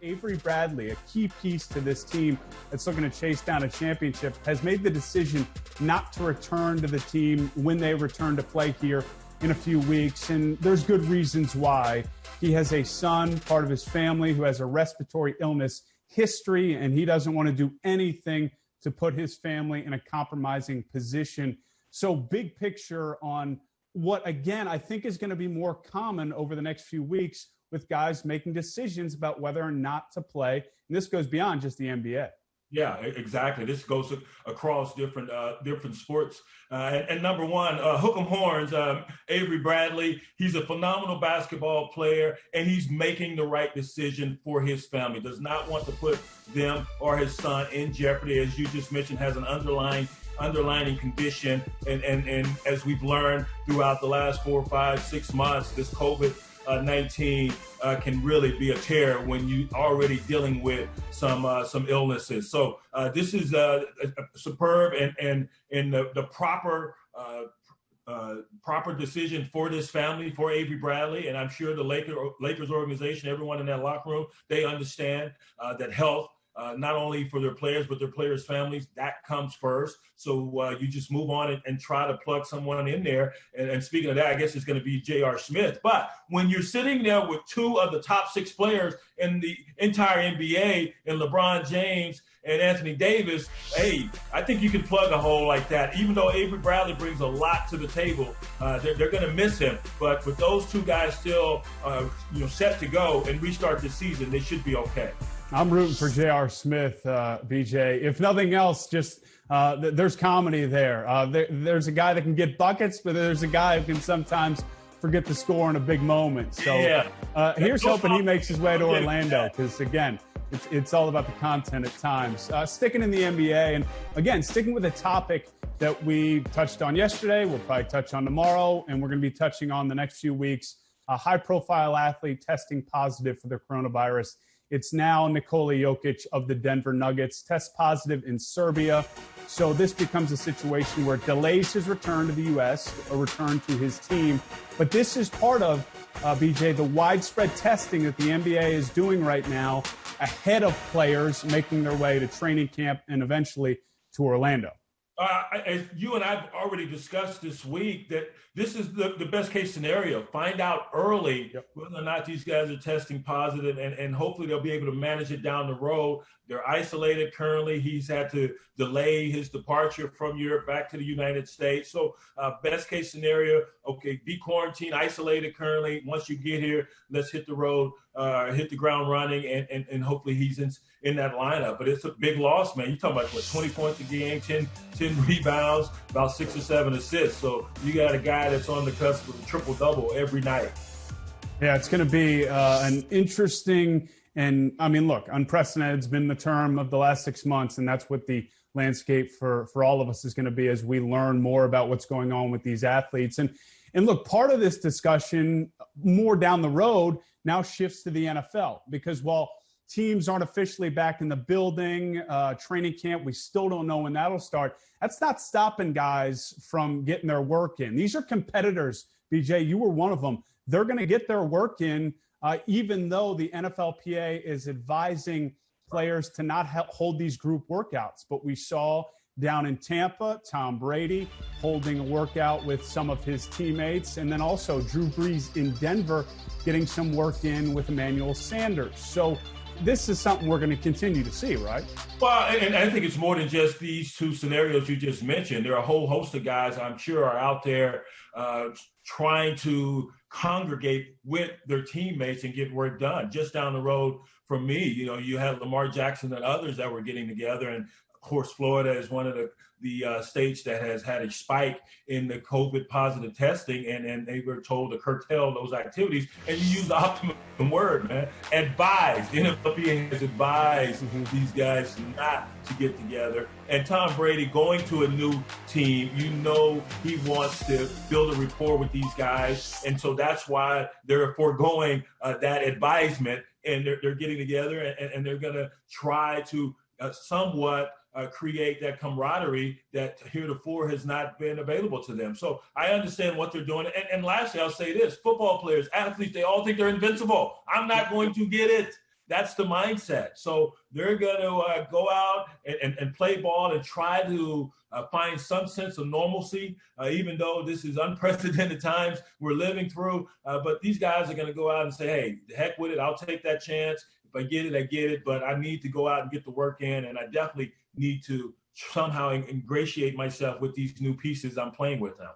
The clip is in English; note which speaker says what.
Speaker 1: Avery Bradley, a key piece to this team that's looking to chase down a championship, has made the decision not to return to the team when they return to play here in a few weeks. And there's good reasons why. He has a son, part of his family, who has a respiratory illness history, and he doesn't want to do anything to put his family in a compromising position. So big picture on what, again, I think is going to be more common over the next few weeks with guys making decisions about whether or not to play. And this goes beyond just the NBA.
Speaker 2: Yeah, exactly. This goes across different sports. And number one, hook 'em horns, Avery Bradley. He's a phenomenal basketball player, and he's making the right decision for his family. Does not want to put them or his son in jeopardy. As you just mentioned, has an underlying condition. And as we've learned throughout the last 4, 5, 6 months, this COVID-19 can really be a terror when you already dealing with some illnesses. So this is superb and the proper decision for this family, for Avery Bradley. And I'm sure the Lakers organization, everyone in that locker room, they understand that health, not only for their players, but their players' families, that comes first. So you just move on and try to plug someone in there. And speaking of that, I guess it's going to be J.R. Smith. But when you're sitting there with 2 of the top 6 players in the entire NBA, and LeBron James and Anthony Davis, hey, I think you can plug a hole like that. Even though Avery Bradley brings a lot to the table, they're going to miss him. But with those 2 guys still set to go and restart the season, they should be okay.
Speaker 1: I'm rooting for J.R. Smith, BJ. If nothing else, just there's comedy there. There's a guy that can get buckets, but there's a guy who can sometimes forget to score in a big moment. So here's hoping he makes his way to Orlando because, again, it's all about the content at times. Sticking in the NBA and, again, sticking with a topic that we touched on yesterday, we'll probably touch on tomorrow, and we're going to be touching on the next few weeks. A high-profile athlete testing positive for the coronavirus. It's now Nikola Jokic of the Denver Nuggets, test positive in Serbia. So this becomes a situation where it delays his return to the U.S., a return to his team. But this is part of, BJ, the widespread testing that the NBA is doing right now ahead of players making their way to training camp and eventually to Orlando.
Speaker 2: As you and I've already discussed this week, that this is the best case scenario. Find out early whether or not these guys are testing positive, and hopefully they'll be able to manage it down the road. They're isolated currently. He's had to delay his departure from Europe back to the United States. So best case scenario, okay, be quarantined, isolated currently. Once you get here, let's hit the road, hit the ground running, and hopefully he's in that lineup. But it's a big loss, man. You're talking about 20 points a game, 10 rebounds, about 6 or 7 assists. So you got a guy that's on the cusp of a triple-double every night.
Speaker 1: Yeah, it's going to be an interesting and, I mean, look, unprecedented has been the term of the last 6 months, and that's what the landscape for all of us is going to be as we learn more about what's going on with these athletes. And look, part of this discussion more down the road now shifts to the NFL because while teams aren't officially back in the building, training camp, we still don't know when that'll start. That's not stopping guys from getting their work in. These are competitors, BJ. You were one of them. They're going to get their work in, even though the NFLPA is advising players to not hold these group workouts. But we saw down in Tampa, Tom Brady holding a workout with some of his teammates, and then also Drew Brees in Denver getting some work in with Emmanuel Sanders. So this is something we're going to continue to see, right?
Speaker 2: Well, and I think it's more than just these 2 scenarios you just mentioned. There are a whole host of guys I'm sure are out there trying to congregate with their teammates and get work done. Just down the road from me, you had Lamar Jackson and others that were getting together. And of course, Florida is one of the states that has had a spike in the COVID positive testing, and they were told to curtail those activities. And you use the optimum word, man. Advise. The NFLPA has advised these guys not to get together. And Tom Brady going to a new team, he wants to build a rapport with these guys. And so that's why they're foregoing that advisement, and they're getting together, and they're going to try to somewhat create that camaraderie that heretofore has not been available to them. So I understand what they're doing. And lastly, I'll say this, football players, athletes, they all think they're invincible. I'm not going to get it. That's the mindset. So they're going to go out and play ball and try to find some sense of normalcy, even though this is unprecedented times we're living through. But these guys are going to go out and say, hey, the heck with it. I'll take that chance. If I get it, I get it. But I need to go out and get the work in, and I definitely need to somehow ingratiate myself with these new pieces I'm playing with now.